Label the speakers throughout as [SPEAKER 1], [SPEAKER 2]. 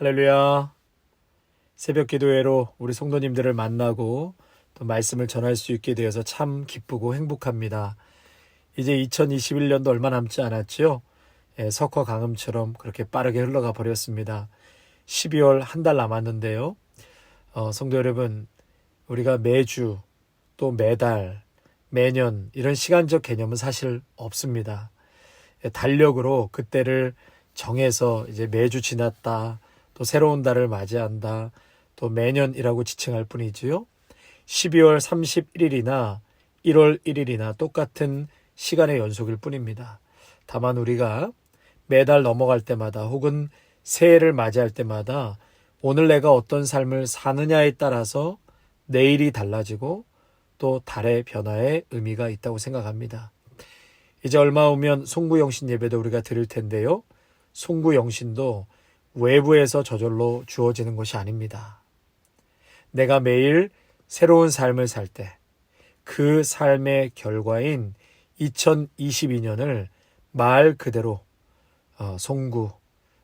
[SPEAKER 1] 할렐루야. 새벽 기도회로 우리 성도님들을 만나고 또 말씀을 전할 수 있게 되어서 참 기쁘고 행복합니다. 이제 2021년도 얼마 남지 않았죠? 석화 강음처럼 그렇게 빠르게 흘러가 버렸습니다. 12월 한 달 남았는데요. 성도 여러분, 우리가 매주 또 매달, 매년 이런 시간적 개념은 사실 없습니다. 달력으로 그때를 정해서 이제 매주 지났다, 또 새로운 달을 맞이한다, 또 매년이라고 지칭할 뿐이지요. 12월 31일이나 1월 1일이나 똑같은 시간의 연속일 뿐입니다. 다만 우리가 매달 넘어갈 때마다 혹은 새해를 맞이할 때마다 오늘 내가 어떤 삶을 사느냐에 따라서 내일이 달라지고 또 달의 변화에 의미가 있다고 생각합니다. 이제 얼마 후면 송구영신 예배도 우리가 드릴 텐데요. 송구영신도 외부에서 저절로 주어지는 것이 아닙니다. 내가 매일 새로운 삶을 살 때 그 삶의 결과인 2022년을 말 그대로 송구,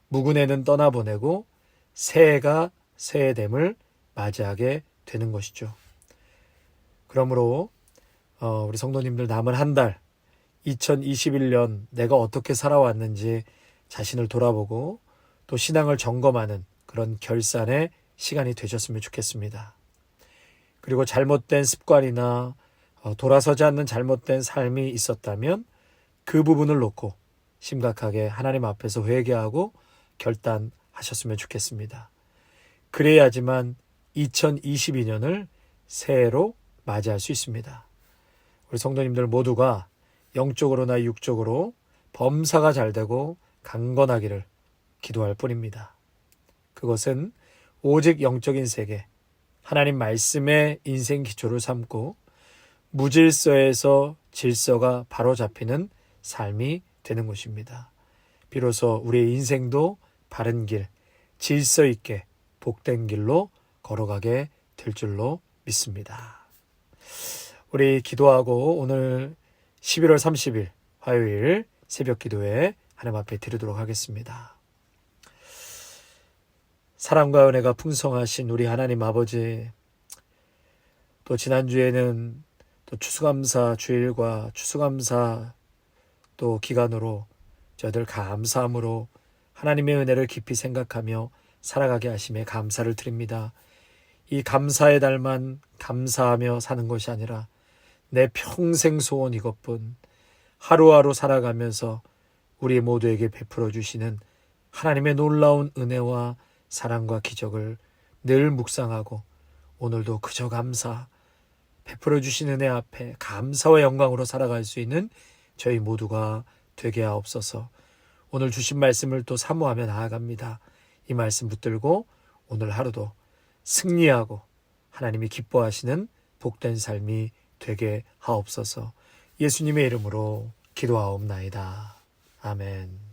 [SPEAKER 1] 묵은애는 떠나보내고 새해가 새해됨을 맞이하게 되는 것이죠. 그러므로 우리 성도님들 남은 한 달 2021년 내가 어떻게 살아왔는지 자신을 돌아보고 또 신앙을 점검하는 그런 결산의 시간이 되셨으면 좋겠습니다. 그리고 잘못된 습관이나 돌아서지 않는 잘못된 삶이 있었다면 그 부분을 놓고 심각하게 하나님 앞에서 회개하고 결단하셨으면 좋겠습니다. 그래야지만 2022년을 새해로 맞이할 수 있습니다. 우리 성도님들 모두가 영적으로나 육적으로 범사가 잘 되고 강건하기를 기도할 뿐입니다. 그것은 오직 영적인 세계, 하나님 말씀의 인생 기초를 삼고 무질서에서 질서가 바로 잡히는 삶이 되는 것입니다. 비로소 우리의 인생도 바른 길, 질서 있게 복된 길로 걸어가게 될 줄로 믿습니다. 우리 기도하고 오늘 11월 30일 화요일 새벽 기도에 하나님 앞에 드리도록 하겠습니다. 사랑과 은혜가 풍성하신 우리 하나님 아버지, 또 지난주에는 또 추수감사 주일과 추수감사 또 기간으로 저희들 감사함으로 하나님의 은혜를 깊이 생각하며 살아가게 하심에 감사를 드립니다. 이 감사의 달만 감사하며 사는 것이 아니라 내 평생 소원 이것뿐, 하루하루 살아가면서 우리 모두에게 베풀어 주시는 하나님의 놀라운 은혜와 사랑과 기적을 늘 묵상하고 오늘도 그저 감사, 베풀어 주신 은혜 앞에 감사와 영광으로 살아갈 수 있는 저희 모두가 되게 하옵소서. 오늘 주신 말씀을 또 사모하며 나아갑니다. 이 말씀 붙들고 오늘 하루도 승리하고 하나님이 기뻐하시는 복된 삶이 되게 하옵소서. 예수님의 이름으로 기도하옵나이다. 아멘.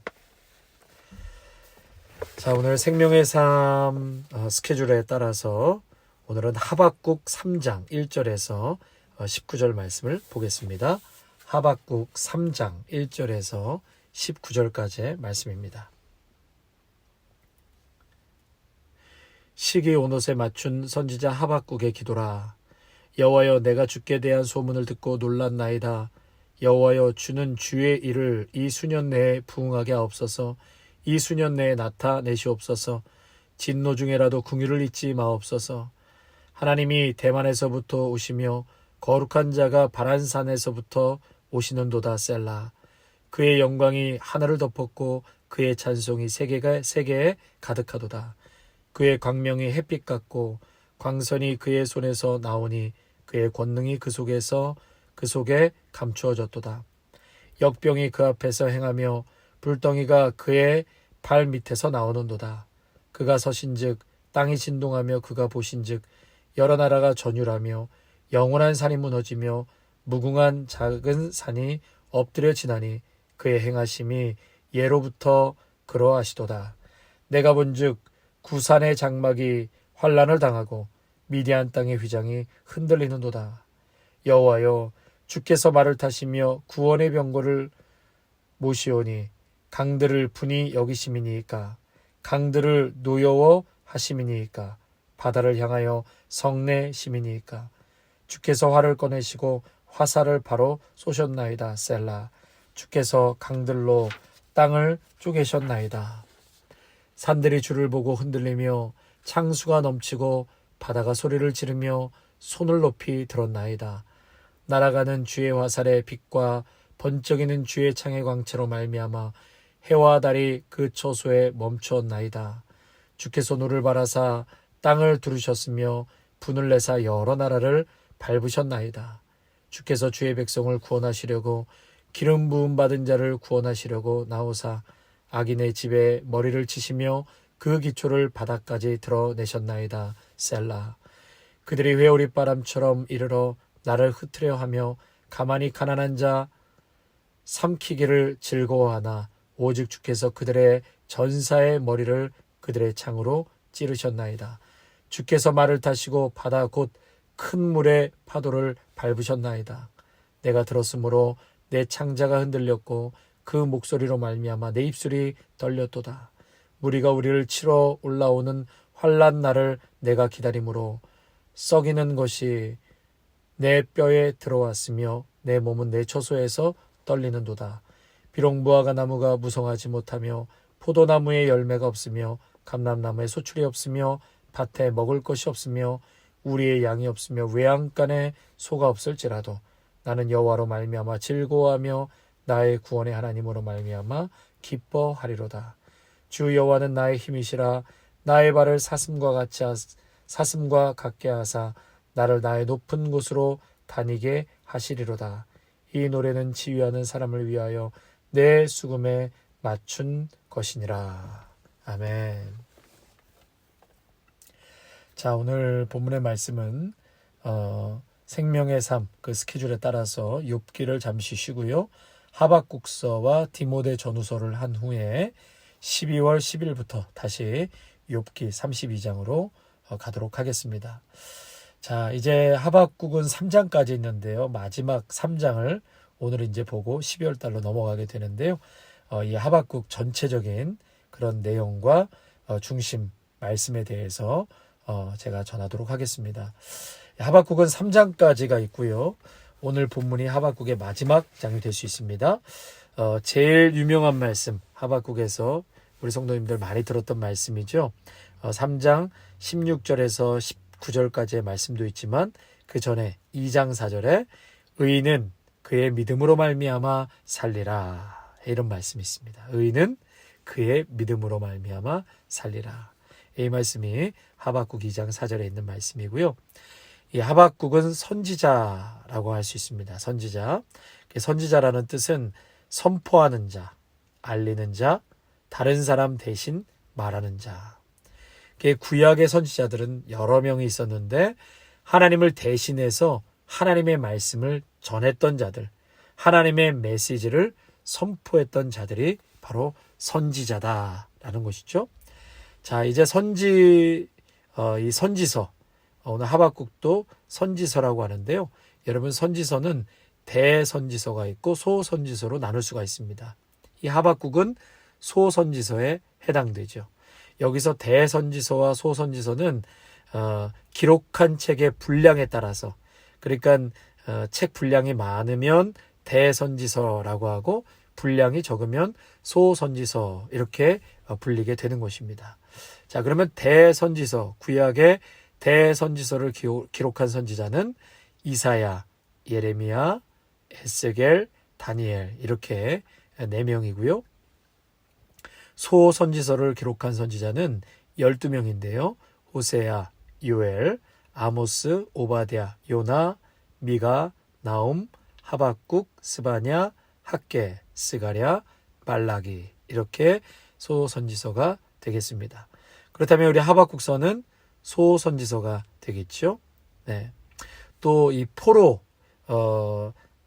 [SPEAKER 1] 자, 오늘 생명의 삶 스케줄에 따라서 오늘은 하박국 3장 1절에서 19절 말씀을 보겠습니다. 하박국 3장 1절에서 19절까지의 말씀입니다. 시기 온옷에 맞춘 선지자 하박국의 기도라. 여호와여, 내가 주께 대한 소문을 듣고 놀랐나이다. 여호와여, 주는 주의 일을 이 수년 내에 부응하게 하옵소서. 이 수년 내에 나타내시옵소서. 진노 중에라도 긍휼을 잊지 마옵소서. 하나님이 대만에서부터 오시며 거룩한 자가 바란산에서부터 오시는도다. 셀라. 그의 영광이 하늘을 덮었고 그의 찬송이 세계에 가득하도다. 그의 광명이 햇빛 같고 광선이 그의 손에서 나오니 그의 권능이 그 속에 감추어졌도다. 역병이 그 앞에서 행하며 불덩이가 그의 발 밑에서 나오는도다. 그가 서신즉 땅이 진동하며 그가 보신즉 여러 나라가 전율하며 영원한 산이 무너지며 무궁한 작은 산이 엎드려 지나니 그의 행하심이 예로부터 그러하시도다. 내가 본즉 구산의 장막이 환란을 당하고 미디안 땅의 휘장이 흔들리는도다. 여호와여, 주께서 말을 타시며 구원의 병거를 모시오니 강들을 분이 여기심이니까 강들을 노여워 하심이니이까 바다를 향하여 성내심이니이까 주께서 활을 꺼내시고 화살을 바로 쏘셨나이다. 셀라. 주께서 강들로 땅을 쪼개셨나이다. 산들이 주를 보고 흔들리며 창수가 넘치고 바다가 소리를 지르며 손을 높이 들었나이다. 날아가는 주의 화살의 빛과 번쩍이는 주의 창의 광채로 말미암아 해와 달이 그 처소에 멈추었나이다. 주께서 노를 바라사 땅을 두르셨으며 분을 내사 여러 나라를 밟으셨나이다. 주께서 주의 백성을 구원하시려고 기름 부음 받은 자를 구원하시려고 나오사 악인의 집에 머리를 치시며 그 기초를 바닥까지 드러내셨나이다. 셀라. 그들이 회오리바람처럼 이르러 나를 흩으려 하며 가만히 가난한 자 삼키기를 즐거워하나 오직 주께서 그들의 전사의 머리를 그들의 창으로 찌르셨나이다. 주께서 말을 타시고 바다 곧 큰 물의 파도를 밟으셨나이다. 내가 들었으므로 내 창자가 흔들렸고 그 목소리로 말미암아 내 입술이 떨렸도다. 무리가 우리를 치러 올라오는 환난 날을 내가 기다림으로 썩이는 것이 내 뼈에 들어왔으며 내 몸은 내 처소에서 떨리는도다. 비록 무화과 나무가 무성하지 못하며 포도나무에 열매가 없으며 감람나무에 소출이 없으며 밭에 먹을 것이 없으며 우리의 양이 없으며 외양간에 소가 없을지라도 나는 여호와로 말미암아 즐거워하며 나의 구원의 하나님으로 말미암아 기뻐하리로다. 주 여호와는 나의 힘이시라. 나의 발을 사슴과 같게 하사 나를 나의 높은 곳으로 다니게 하시리로다. 이 노래는 지휘하는 사람을 위하여 내 수금에 맞춘 것이니라. 아멘. 자, 오늘 본문의 말씀은 생명의 삶, 그 스케줄에 따라서 욥기를 잠시 쉬고요. 하박국서와 디모데 전후서를 한 후에 12월 10일부터 다시 욥기 32장으로 가도록 하겠습니다. 자, 이제 하박국은 3장까지 있는데요. 마지막 3장을 오늘 이제 보고 12월 달로 넘어가게 되는데요. 이 하박국 전체적인 그런 내용과 중심 말씀에 대해서 제가 전하도록 하겠습니다. 하박국은 3장까지가 있고요. 오늘 본문이 하박국의 마지막 장이 될 수 있습니다. 제일 유명한 말씀, 하박국에서 우리 성도님들 많이 들었던 말씀이죠. 3장 16절에서 19절까지의 말씀도 있지만 그 전에 2장 4절에 의인은 그의 믿음으로 말미암아 살리라, 이런 말씀이 있습니다. 의인은 그의 믿음으로 말미암아 살리라. 이 말씀이 하박국 2장 4절에 있는 말씀이고요. 이 하박국은 선지자라고 할 수 있습니다. 선지자. 선지자라는 뜻은 선포하는 자, 알리는 자, 다른 사람 대신 말하는 자. 구약의 선지자들은 여러 명이 있었는데 하나님을 대신해서 하나님의 말씀을 전했던 자들, 하나님의 메시지를 선포했던 자들이 바로 선지자다라는 것이죠. 자, 이제 이 선지서, 오늘 하박국도 선지서라고 하는데요. 여러분, 선지서는 대선지서가 있고 소선지서로 나눌 수가 있습니다. 이 하박국은 소선지서에 해당되죠. 여기서 대선지서와 소선지서는 기록한 책의 분량에 따라서, 그러니까 책 분량이 많으면 대선지서라고 하고 분량이 적으면 소선지서, 이렇게 불리게 되는 것입니다. 자, 그러면 대선지서, 구약의 대선지서를 기록한 선지자는 이사야, 예레미야, 에스겔, 다니엘, 이렇게 4명이고요. 소선지서를 기록한 선지자는 12명인데요. 호세야, 요엘, 아모스, 오바댜, 요나, 미가, 나움, 하박국, 스바냐, 학개, 스가랴, 말라기, 이렇게 소선지서가 되겠습니다. 그렇다면 우리 하박국서는 소선지서가 되겠죠. 네. 또 이 포로,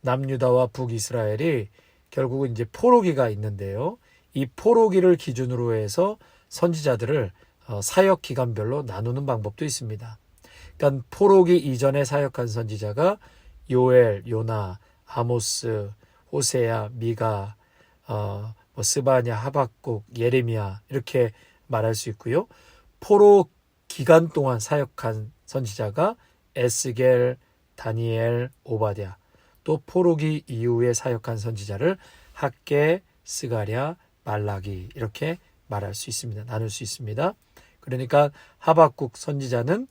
[SPEAKER 1] 남유다와 북이스라엘이 결국은 이제 포로기가 있는데요. 이 포로기를 기준으로 해서 선지자들을 사역 기간별로 나누는 방법도 있습니다. 그러니까 포로기 이전에 사역한 선지자가 요엘, 요나, 아모스, 호세야, 미가, 스바냐, 하박국, 예레미야, 이렇게 말할 수 있고요. 포로 기간 동안 사역한 선지자가 에스겔, 다니엘, 오바댜, 또 포로기 이후에 사역한 선지자를 학개, 스가랴, 말라기 이렇게 말할 수 있습니다. 나눌 수 있습니다. 그러니까 하박국 선지자는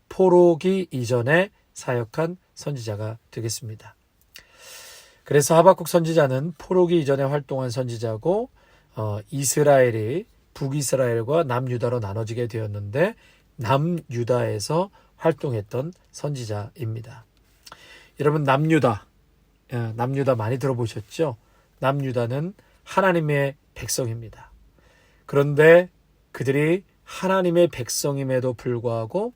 [SPEAKER 1] 포로기 이전에 사역한 선지자가 되겠습니다. 그래서 하박국 선지자는 포로기 이전에 활동한 선지자고 이스라엘이 북이스라엘과 남유다로 나눠지게 되었는데 남유다에서 활동했던 선지자입니다. 여러분 남유다 많이 들어보셨죠? 남유다는 하나님의 백성입니다. 그런데 그들이 하나님의 백성임에도 불구하고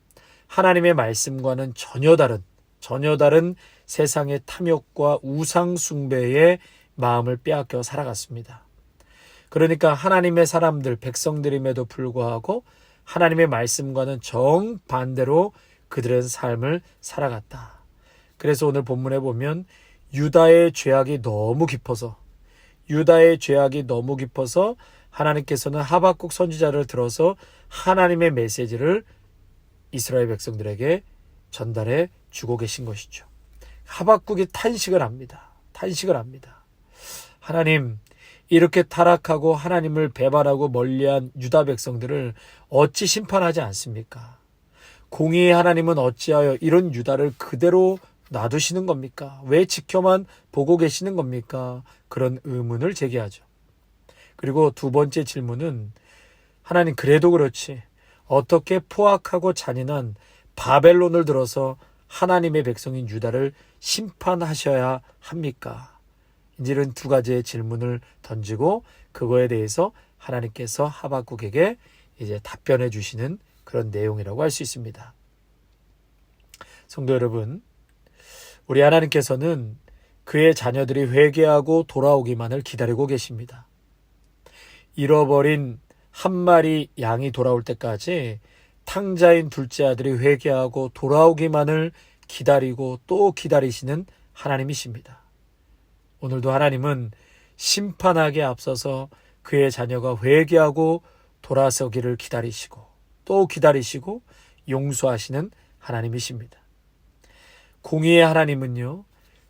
[SPEAKER 1] 하나님의 말씀과는 전혀 다른 세상의 탐욕과 우상 숭배의 마음을 빼앗겨 살아갔습니다. 그러니까 하나님의 사람들, 백성들임에도 불구하고 하나님의 말씀과는 정반대로 그들은 삶을 살아갔다. 그래서 오늘 본문에 보면 유다의 죄악이 너무 깊어서 하나님께서는 하박국 선지자를 들어서 하나님의 메시지를 이스라엘 백성들에게 전달해 주고 계신 것이죠. 하박국이 탄식을 합니다. 하나님, 이렇게 타락하고 하나님을 배반하고 멀리한 유다 백성들을 어찌 심판하지 않습니까? 공의의 하나님은 어찌하여 이런 유다를 그대로 놔두시는 겁니까? 왜 지켜만 보고 계시는 겁니까? 그런 의문을 제기하죠. 그리고 두 번째 질문은 하나님 그래도 그렇지 어떻게 포악하고 잔인한 바벨론을 들어서 하나님의 백성인 유다를 심판하셔야 합니까? 이제는 두 가지의 질문을 던지고 그거에 대해서 하나님께서 하박국에게 이제 답변해 주시는 그런 내용이라고 할 수 있습니다. 성도 여러분, 우리 하나님께서는 그의 자녀들이 회개하고 돌아오기만을 기다리고 계십니다. 잃어버린 한 마리 양이 돌아올 때까지 탕자인 둘째 아들이 회개하고 돌아오기만을 기다리고 또 기다리시는 하나님이십니다. 오늘도 하나님은 심판하기에 앞서서 그의 자녀가 회개하고 돌아서기를 기다리시고 또 기다리시고 용서하시는 하나님이십니다. 공의의 하나님은요,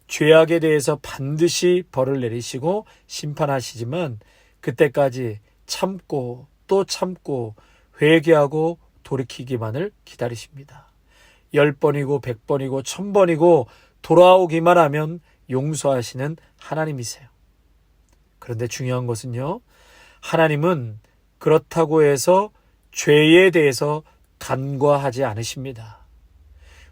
[SPEAKER 1] 죄악에 대해서 반드시 벌을 내리시고 심판하시지만 그때까지 참고 또 참고 회개하고 돌이키기만을 기다리십니다. 10번이고 100번이고 1000번이고 돌아오기만 하면 용서하시는 하나님이세요. 그런데 중요한 것은요, 하나님은 그렇다고 해서 죄에 대해서 간과하지 않으십니다.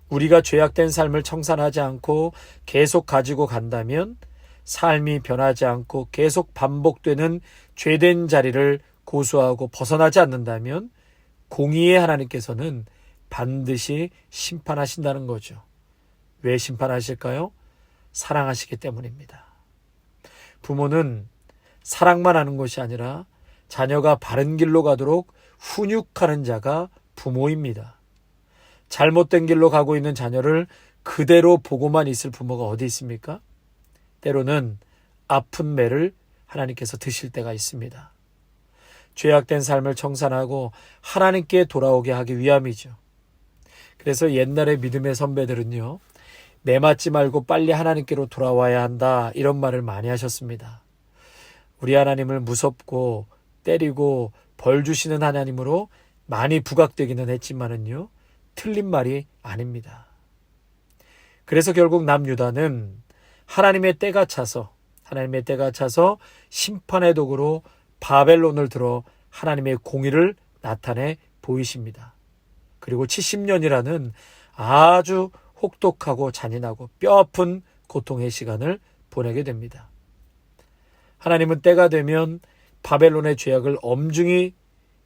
[SPEAKER 1] 우리가 죄악된 삶을 청산하지 않고 계속 가지고 간다면 삶이 변하지 않고 계속 반복되는 죄된 자리를 고수하고 벗어나지 않는다면 공의의 하나님께서는 반드시 심판하신다는 거죠. 왜 심판하실까요? 사랑하시기 때문입니다. 부모는 사랑만 하는 것이 아니라 자녀가 바른 길로 가도록 훈육하는 자가 부모입니다. 잘못된 길로 가고 있는 자녀를 그대로 보고만 있을 부모가 어디 있습니까? 때로는 아픈 매를 하나님께서 드실 때가 있습니다. 죄악된 삶을 청산하고 하나님께 돌아오게 하기 위함이죠. 그래서 옛날의 믿음의 선배들은요, 매 맞지 말고 빨리 하나님께로 돌아와야 한다 이런 말을 많이 하셨습니다. 우리 하나님을 무섭고 때리고 벌 주시는 하나님으로 많이 부각되기는 했지만은요, 틀린 말이 아닙니다. 그래서 결국 남유다는 하나님의 때가 차서 심판의 도구로 바벨론을 들어 하나님의 공의를 나타내 보이십니다. 그리고 70년이라는 아주 혹독하고 잔인하고 뼈아픈 고통의 시간을 보내게 됩니다. 하나님은 때가 되면 바벨론의 죄악을 엄중히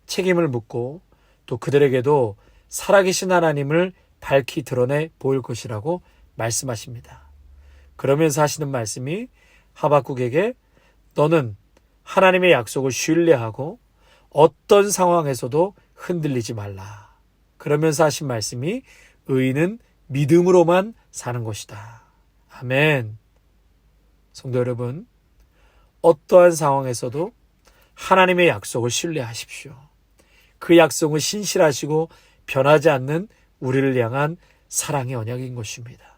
[SPEAKER 1] 책임을 묻고 또 그들에게도 살아계신 하나님을 밝히 드러내 보일 것이라고 말씀하십니다. 그러면서 하시는 말씀이 하박국에게 너는 하나님의 약속을 신뢰하고 어떤 상황에서도 흔들리지 말라. 그러면서 하신 말씀이 의인은 믿음으로만 사는 것이다. 아멘. 성도 여러분, 어떠한 상황에서도 하나님의 약속을 신뢰하십시오. 그 약속은 신실하시고 변하지 않는 우리를 향한 사랑의 언약인 것입니다.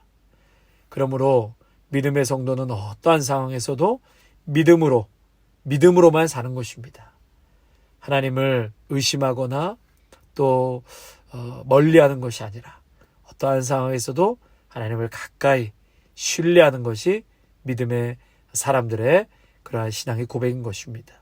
[SPEAKER 1] 그러므로 믿음의 성도는 어떠한 상황에서도 믿음으로만 사는 것입니다. 하나님을 의심하거나 또 멀리하는 것이 아니라 어떠한 상황에서도 하나님을 가까이 신뢰하는 것이 믿음의 사람들의 그러한 신앙의 고백인 것입니다.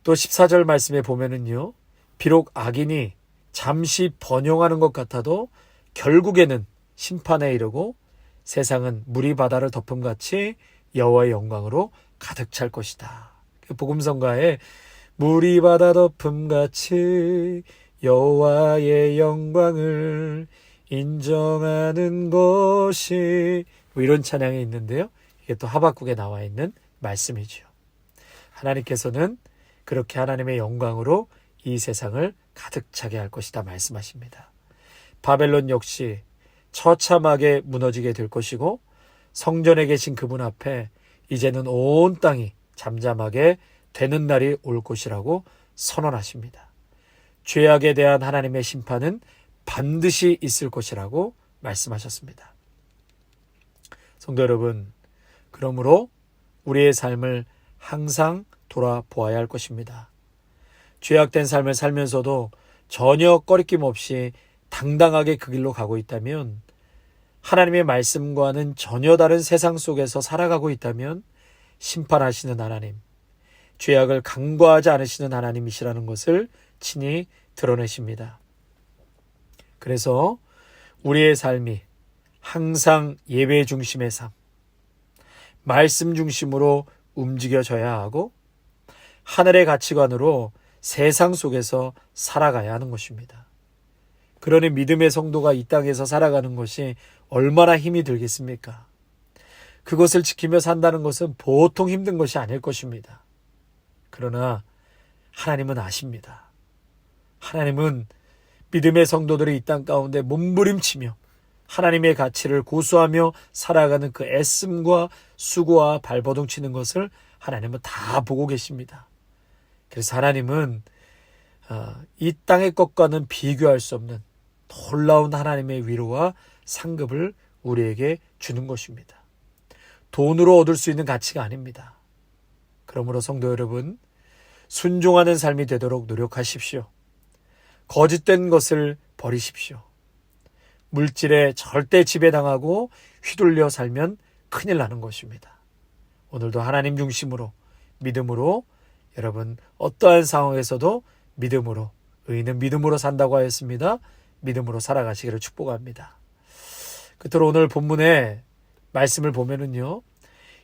[SPEAKER 1] 또 14절 말씀에 보면은요, 비록 악인이 잠시 번영하는 것 같아도 결국에는 심판에 이르고 세상은 물이 바다를 덮음같이 여호와의 영광으로 가득 찰 것이다. 복음성가에 물이 바다 덮음같이 여호와의 영광을 인정하는 것이 이런 찬양이 있는데요. 이게 또 하박국에 나와 있는 말씀이죠. 하나님께서는 그렇게 하나님의 영광으로 이 세상을 가득 차게 할 것이다 말씀하십니다. 바벨론 역시 처참하게 무너지게 될 것이고 성전에 계신 그분 앞에 이제는 온 땅이 잠잠하게 되는 날이 올 것이라고 선언하십니다. 죄악에 대한 하나님의 심판은 반드시 있을 것이라고 말씀하셨습니다. 성도 여러분, 그러므로 우리의 삶을 항상 돌아보아야 할 것입니다. 죄악된 삶을 살면서도 전혀 꺼리낌 없이 당당하게 그 길로 가고 있다면, 하나님의 말씀과는 전혀 다른 세상 속에서 살아가고 있다면 심판하시는 하나님, 죄악을 간과하지 않으시는 하나님이시라는 것을 친히 드러내십니다. 그래서 우리의 삶이 항상 예배 중심의 삶, 말씀 중심으로 움직여져야 하고 하늘의 가치관으로 세상 속에서 살아가야 하는 것입니다. 그러니 믿음의 성도가 이 땅에서 살아가는 것이 얼마나 힘이 들겠습니까? 그것을 지키며 산다는 것은 보통 힘든 것이 아닐 것입니다. 그러나 하나님은 아십니다. 하나님은 믿음의 성도들이 이 땅 가운데 몸부림치며 하나님의 가치를 고수하며 살아가는 그 애씀과 수고와 발버둥 치는 것을 하나님은 다 보고 계십니다. 그래서 하나님은 이 땅의 것과는 비교할 수 없는 놀라운 하나님의 위로와 상급을 우리에게 주는 것입니다. 돈으로 얻을 수 있는 가치가 아닙니다. 그러므로 성도 여러분, 순종하는 삶이 되도록 노력하십시오. 거짓된 것을 버리십시오. 물질에 절대 지배당하고 휘둘려 살면 큰일 나는 것입니다. 오늘도 하나님 중심으로, 믿음으로, 여러분 어떠한 상황에서도 믿음으로, 의인은 믿음으로 산다고 하였습니다. 믿음으로 살아가시기를 축복합니다. 끝으로 오늘 본문의 말씀을 보면은요,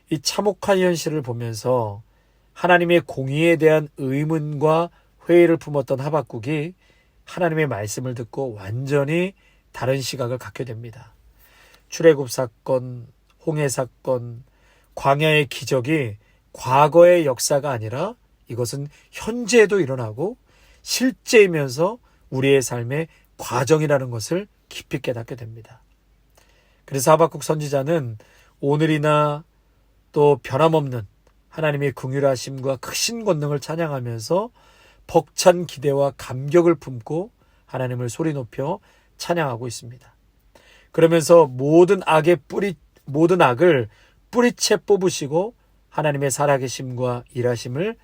[SPEAKER 1] 이 참혹한 현실을 보면서 하나님의 공의에 대한 의문과 회의를 품었던 하박국이 하나님의 말씀을 듣고 완전히 다른 시각을 갖게 됩니다. 출애굽 사건, 홍해 사건, 광야의 기적이 과거의 역사가 아니라 이것은 현재에도 일어나고 실제이면서 우리의 삶의 과정이라는 것을 깊이 깨닫게 됩니다. 그래서 하박국 선지자는 오늘이나 또 변함없는 하나님의 긍휼하심과 크신 권능을 찬양하면서 벅찬 기대와 감격을 품고 하나님을 소리 높여 찬양하고 있습니다. 그러면서 모든 악을 뿌리채 뽑으시고 하나님의 살아계심과 일하심을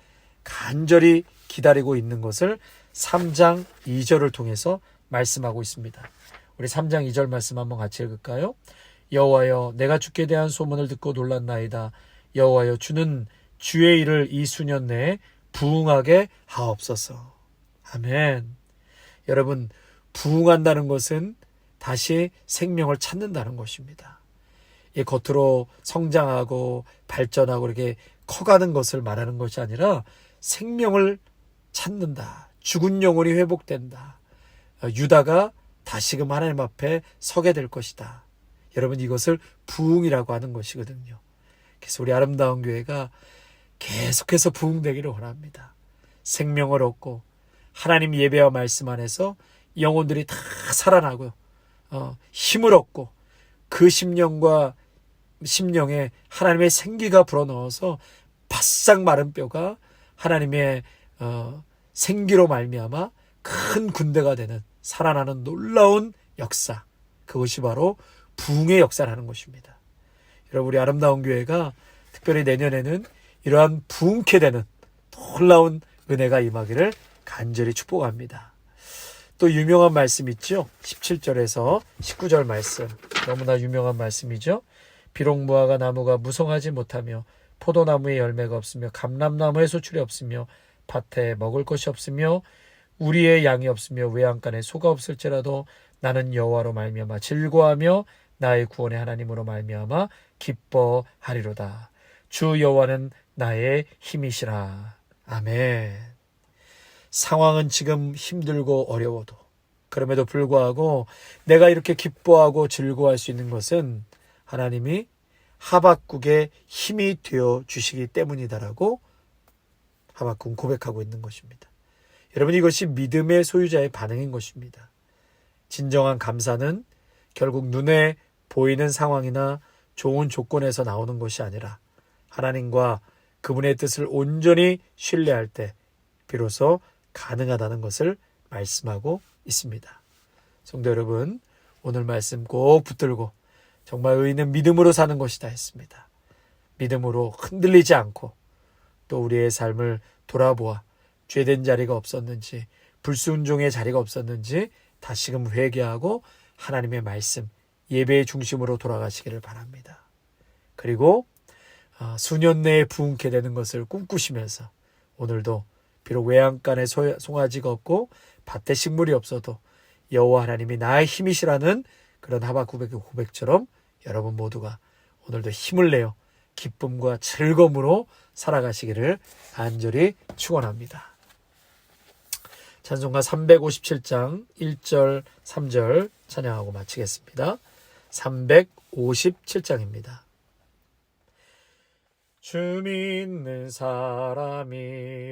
[SPEAKER 1] 간절히 기다리고 있는 것을 3장 2절을 통해서 말씀하고 있습니다. 우리 3장 2절 말씀 한번 같이 읽을까요? 여호와여, 내가 주께 대한 소문을 듣고 놀랐나이다. 여호와여, 주는 주의 일을 이 수년 내에 부응하게 하옵소서. 아멘. 여러분, 부응한다는 것은 다시 생명을 찾는다는 것입니다. 이 겉으로 성장하고 발전하고 이렇게 커가는 것을 말하는 것이 아니라 생명을 찾는다. 죽은 영혼이 회복된다. 유다가 다시금 하나님 앞에 서게 될 것이다. 여러분, 이것을 부흥이라고 하는 것이거든요. 그래서 우리 아름다운 교회가 계속해서 부흥되기를 원합니다. 생명을 얻고 하나님 예배와 말씀 안에서 영혼들이 다 살아나고 힘을 얻고 그 심령에 하나님의 생기가 불어넣어서 바싹 마른 뼈가 하나님의 생기로 말미암아 큰 군대가 되는 살아나는 놀라운 역사, 그것이 바로 부흥의 역사라는 것입니다. 여러분, 우리 아름다운 교회가 특별히 내년에는 이러한 부흥케 되는 놀라운 은혜가 임하기를 간절히 축복합니다. 또 유명한 말씀 있죠? 17절에서 19절 말씀, 너무나 유명한 말씀이죠. 비록 무화과 나무가 무성하지 못하며 포도나무에 열매가 없으며 감람나무에 소출이 없으며 밭에 먹을 것이 없으며 우리의 양이 없으며 외양간에 소가 없을지라도 나는 여호와로 말미암아 즐거워하며 나의 구원의 하나님으로 말미암아 기뻐하리로다. 주 여호와는 나의 힘이시라. 아멘. 상황은 지금 힘들고 어려워도, 그럼에도 불구하고 내가 이렇게 기뻐하고 즐거워할 수 있는 것은 하나님이 하박국의 힘이 되어 주시기 때문이다라고 하박국은 고백하고 있는 것입니다. 여러분, 이것이 믿음의 소유자의 반응인 것입니다. 진정한 감사는 결국 눈에 보이는 상황이나 좋은 조건에서 나오는 것이 아니라 하나님과 그분의 뜻을 온전히 신뢰할 때 비로소 가능하다는 것을 말씀하고 있습니다. 성도 여러분, 오늘 말씀 꼭 붙들고 정말 의인은 믿음으로 사는 것이다 했습니다. 믿음으로 흔들리지 않고 또 우리의 삶을 돌아보아 죄된 자리가 없었는지, 불순종의 자리가 없었는지 다시금 회개하고 하나님의 말씀, 예배의 중심으로 돌아가시기를 바랍니다. 그리고 수년 내에 부흥케 되는 것을 꿈꾸시면서 오늘도 비록 외양간에 송아지가 없고 밭에 식물이 없어도 여호와 하나님이 나의 힘이시라는 그런 하박국의 고백처럼 여러분 모두가 오늘도 힘을 내어 기쁨과 즐거움으로 살아가시기를 간절히 축원합니다. 찬송가 357장 1절 3절 찬양하고 마치겠습니다. 357장입니다. 주 믿는 사람이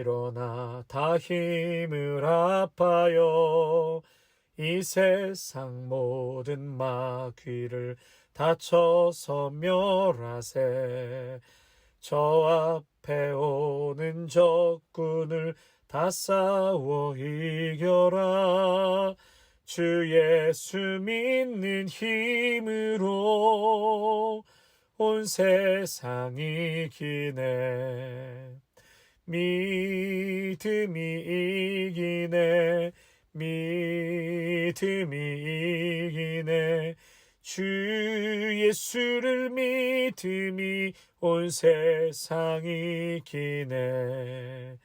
[SPEAKER 1] 일어나 다 힘을 합하여 이 세상 모든 마귀를 다쳐서 멸하세. 저 앞에 오는 적군을 다 싸워 이겨라. 주 예수 믿는 힘으로 온 세상이 이기네. 믿음이 이기네. 믿음이 이기네. 주 예수를 믿음이 온 세상이 이기네.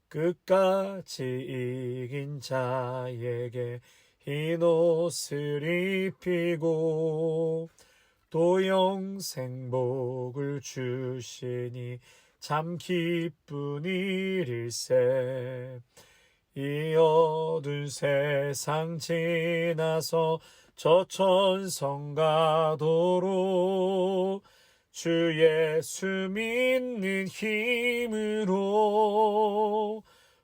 [SPEAKER 1] 끝까지 이긴 자에게 흰 옷을 입히고 또 영생복을 주시니 참 기쁜 일일세. 이 어두운 세상 지나서 저 천성 가도록 주 예수 믿는 힘으로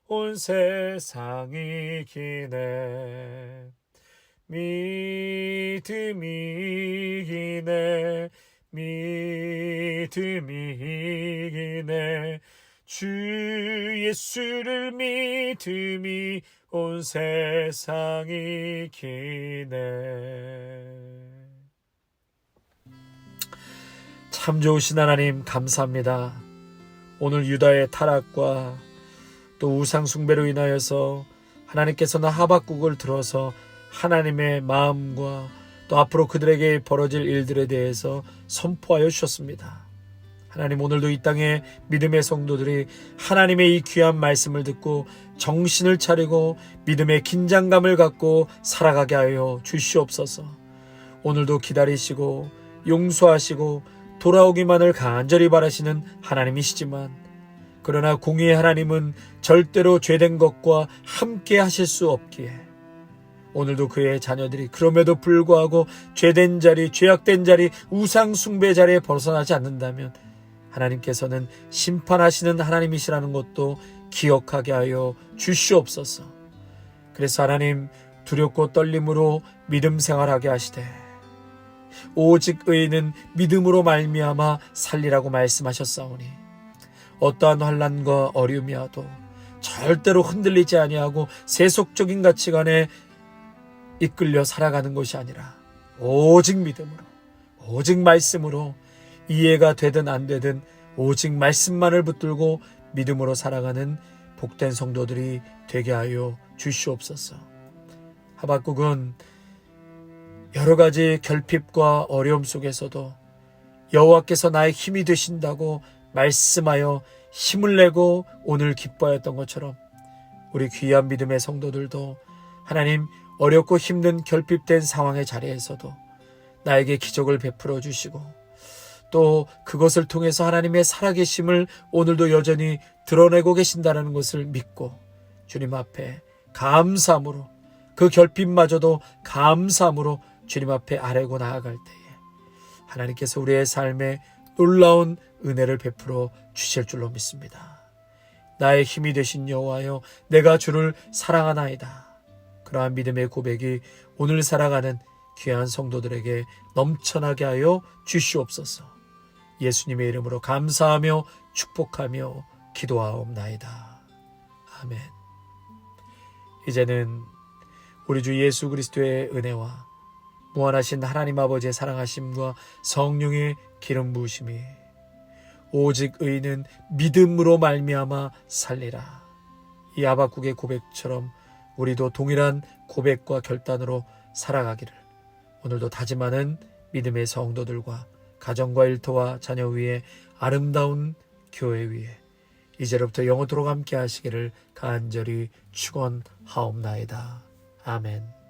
[SPEAKER 1] 온 세상이 이기네. 믿음이 이기네. 믿음이 이기네. 주 예수를 믿음이 온 세상이 이기네. 참 좋으신 하나님 감사합니다. 오늘 유다의 타락과 또 우상 숭배로 인하여서 하나님께서는 하박국을 들어서 하나님의 마음과 또 앞으로 그들에게 벌어질 일들에 대해서 선포하여 주셨습니다. 하나님, 오늘도 이 땅의 믿음의 성도들이 하나님의 이 귀한 말씀을 듣고 정신을 차리고 믿음의 긴장감을 갖고 살아가게 하여 주시옵소서. 오늘도 기다리시고 용서하시고 돌아오기만을 간절히 바라시는 하나님이시지만, 그러나 공의의 하나님은 절대로 죄된 것과 함께 하실 수 없기에 오늘도 그의 자녀들이 그럼에도 불구하고 죄된 자리, 죄악된 자리, 우상 숭배 자리에 벗어나지 않는다면 하나님께서는 심판하시는 하나님이시라는 것도 기억하게 하여 주시옵소서. 그래서 하나님, 두렵고 떨림으로 믿음 생활하게 하시되 오직 의인은 믿음으로 말미암아 살리라고 말씀하셨사오니 어떠한 환난과 어려움이 와도 절대로 흔들리지 아니하고 세속적인 가치관에 이끌려 살아가는 것이 아니라 오직 믿음으로, 오직 말씀으로, 이해가 되든 안 되든 오직 말씀만을 붙들고 믿음으로 살아가는 복된 성도들이 되게 하여 주시옵소서. 하박국은 여러 가지 결핍과 어려움 속에서도 여호와께서 나의 힘이 되신다고 말씀하여 힘을 내고 오늘 기뻐했던 것처럼 우리 귀한 믿음의 성도들도 하나님, 어렵고 힘든 결핍된 상황의 자리에서도 나에게 기적을 베풀어 주시고 또 그것을 통해서 하나님의 살아계심을 오늘도 여전히 드러내고 계신다는 것을 믿고 주님 앞에 감사함으로, 그 결핍마저도 감사함으로 주님 앞에 아뢰고 나아갈 때에 하나님께서 우리의 삶에 놀라운 은혜를 베풀어 주실 줄로 믿습니다. 나의 힘이 되신 여호와여, 내가 주를 사랑하나이다. 그러한 믿음의 고백이 오늘 살아가는 귀한 성도들에게 넘쳐나게 하여 주시옵소서. 예수님의 이름으로 감사하며 축복하며 기도하옵나이다. 아멘. 이제는 우리 주 예수 그리스도의 은혜와 무한하신 하나님 아버지의 사랑하심과 성령의 기름 부으심이 오직 의인은 믿음으로 말미암아 살리라. 이 하박국의 고백처럼 우리도 동일한 고백과 결단으로 살아가기를 오늘도 다짐하는 믿음의 성도들과 가정과 일터와 자녀 위에 아름다운 교회 위에 이제로부터 영원토록 함께 하시기를 간절히 축원하옵나이다. 아멘.